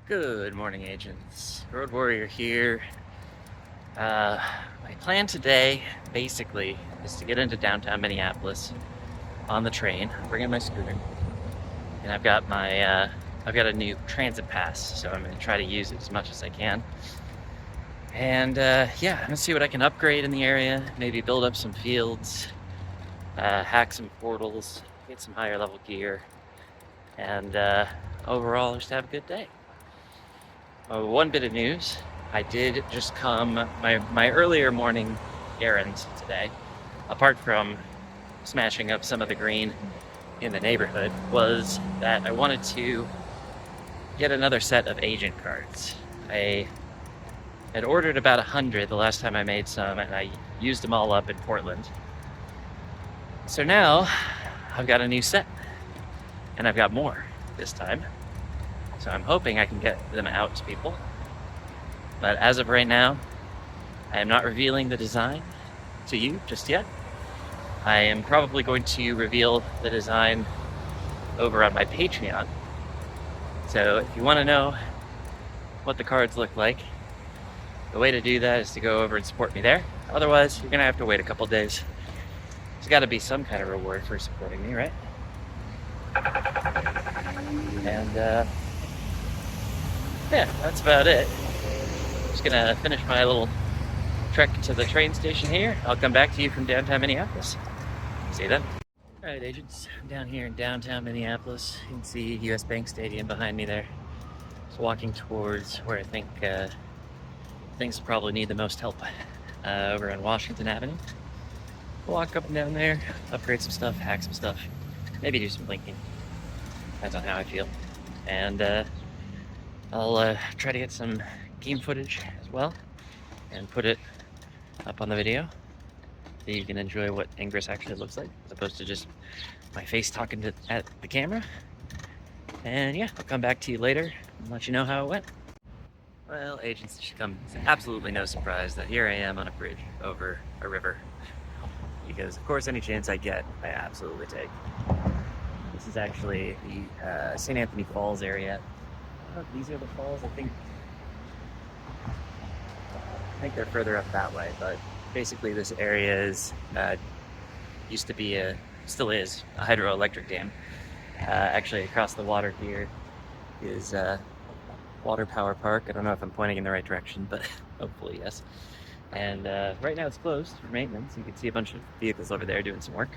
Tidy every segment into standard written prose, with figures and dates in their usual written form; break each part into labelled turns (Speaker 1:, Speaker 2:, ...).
Speaker 1: Good morning, agents. Road Warrior here. My plan today, basically, is to get into downtown Minneapolis on the train, bring in my scooter, and I've got a new transit pass, so I'm going to try to use it as much as I can. And yeah, I'm going to see what I can upgrade in the area, maybe build up some fields, hack some portals, get some higher level gear, and overall just have a good day. One bit of news, I did just come, my earlier morning errands today, apart from smashing up some of the green in the neighborhood, was that I wanted to get another set of agent cards. I had ordered about 100 the last time I made some, and I used them all up in Portland. So now I've got a new set, and I've got more this time. So I'm hoping I can get them out to people. But as of right now, I am not revealing the design to you just yet. I am probably going to reveal the design over on my Patreon. So if you want to know what the cards look like, the way to do that is to go over and support me there. Otherwise, you're going to have to wait a couple days. There's got to be some kind of reward for supporting me, right? And yeah, that's about it. Just gonna finish my little trek to the train station here. I'll come back to you from downtown Minneapolis. See you then. All right, agents, I'm down here in downtown Minneapolis. You can see US Bank Stadium behind me there. Just walking towards where I think things will probably need the most help, over on Washington Avenue. Walk up and down there, upgrade some stuff, hack some stuff, maybe do some blinking. Depends on how I feel. And I'll try to get some game footage as well and put it up on the video so you can enjoy what Ingress actually looks like as opposed to just my face talking at the camera. And yeah, I'll come back to you later and let you know how it went. Well, agents, it's absolutely no surprise that here I am on a bridge over a river, because of course any chance I get, I absolutely take. This is actually the St. Anthony Falls area. These are the falls. I think they're further up that way, but basically this area is used to be still is a hydroelectric dam. Actually across the water here is Water Power Park. I don't know if I'm pointing in the right direction, but hopefully yes. And right now it's closed for maintenance. You can see a bunch of vehicles over there doing some work.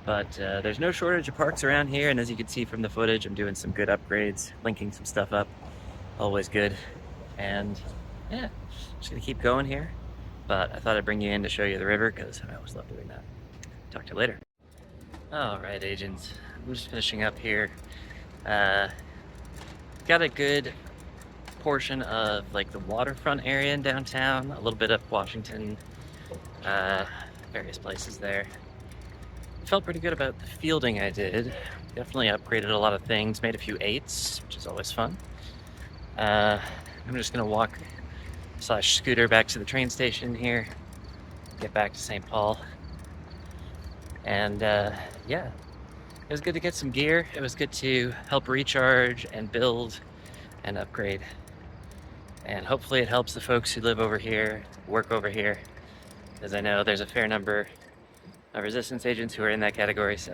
Speaker 1: But there's no shortage of parks around here, and as you can see from the footage, I'm doing some good upgrades, linking some stuff up, always good. And yeah, just gonna keep going here. But I thought I'd bring you in to show you the river, because I always love doing that. Talk to you later. All right, agents, I'm just finishing up here. Got a good portion of like the waterfront area in downtown, a little bit up Washington, various places there. Felt pretty good about the fielding I did. Definitely upgraded a lot of things, made a few 8s, which is always fun. I'm just gonna walk / scooter back to the train station here, get back to St. Paul. And yeah, it was good to get some gear. It was good to help recharge and build and upgrade. And hopefully it helps the folks who live over here, work over here, because I know there's a fair number of resistance agents who are in that category, so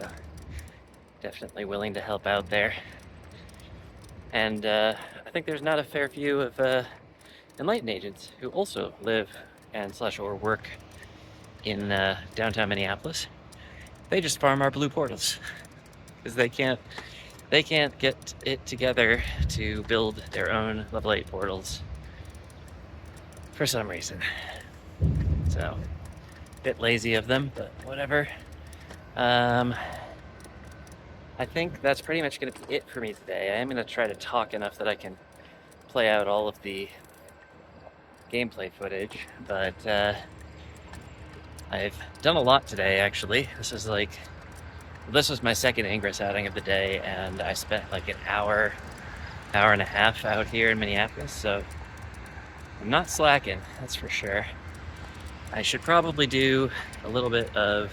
Speaker 1: definitely willing to help out there. And I think there's not a fair few of enlightened agents who also live and / or work in downtown Minneapolis. They just farm our blue portals because they can't get it together to build their own level 8 portals for some reason. So bit lazy of them, but whatever. I think that's pretty much going to be it for me today. I am going to try to talk enough that I can play out all of the gameplay footage, but I've done a lot today, actually. This was my second Ingress outing of the day, and I spent like an hour and a half out here in Minneapolis, so I'm not slacking, that's for sure. I should probably do a little bit of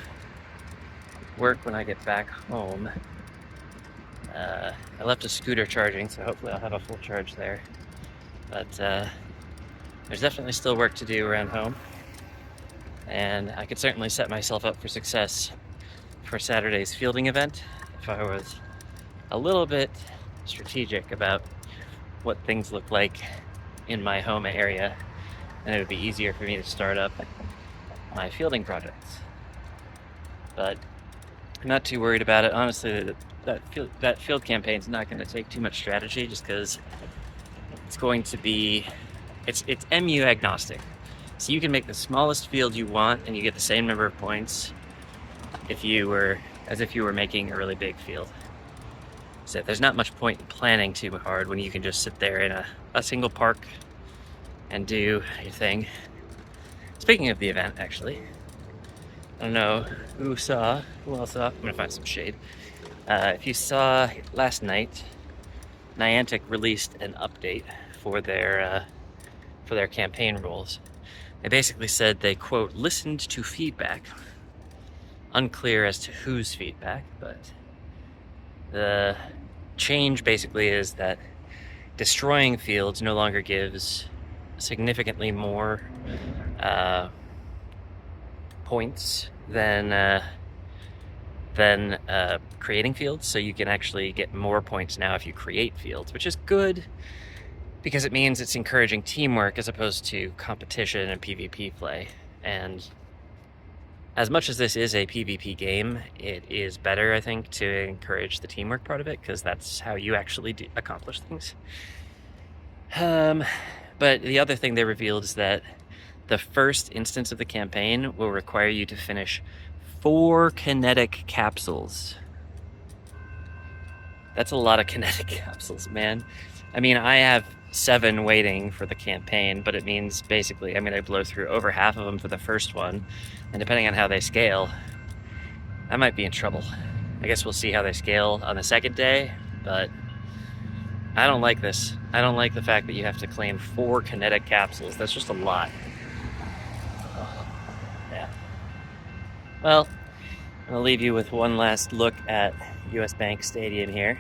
Speaker 1: work when I get back home. I left a scooter charging, so hopefully I'll have a full charge there. But there's definitely still work to do around home, and I could certainly set myself up for success for Saturday's fielding event if I was a little bit strategic about what things look like in my home area, and it would be easier for me to start up my fielding projects. But I'm not too worried about it. Honestly, that field campaign is not going to take too much strategy, just because it's going to be, it's MU agnostic. So you can make the smallest field you want and you get the same number of points as if you were making a really big field. So there's not much point in planning too hard when you can just sit there in a single park and do your thing. Speaking of the event, actually, I don't know who else saw, I'm gonna find some shade. If you saw last night, Niantic released an update for their campaign rules. They basically said they, quote, listened to feedback. Unclear as to whose feedback, but the change basically is that destroying fields no longer gives significantly more points than creating fields. So you can actually get more points now if you create fields, which is good because it means it's encouraging teamwork as opposed to competition and PvP play. And as much as this is a PvP game, it is better, I think, to encourage the teamwork part of it, because that's how you actually accomplish things. But the other thing they revealed is that the first instance of the campaign will require you to finish 4 kinetic capsules. That's a lot of kinetic capsules, man. I mean, I have 7 waiting for the campaign, but it means basically I'm going to blow through over half of them for the first one, and depending on how they scale, I might be in trouble. I guess we'll see how they scale on the second day, but I don't like this. I don't like the fact that you have to claim 4 kinetic capsules. That's just a lot. Yeah. Well, I'm gonna leave you with one last look at US Bank Stadium here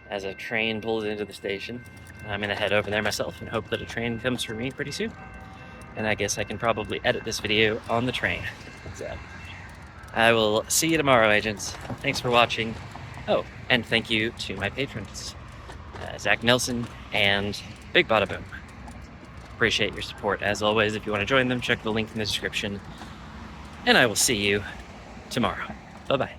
Speaker 1: as a train pulls into the station. I'm gonna head over there myself and hope that a train comes for me pretty soon. And I guess I can probably edit this video on the train. So I will see you tomorrow, agents. Thanks for watching. Oh, and thank you to my patrons, Zach Nelson and BigBadaBoom. Appreciate your support as always. If you want to join them, check the link in the description. And I will see you tomorrow. Bye-bye.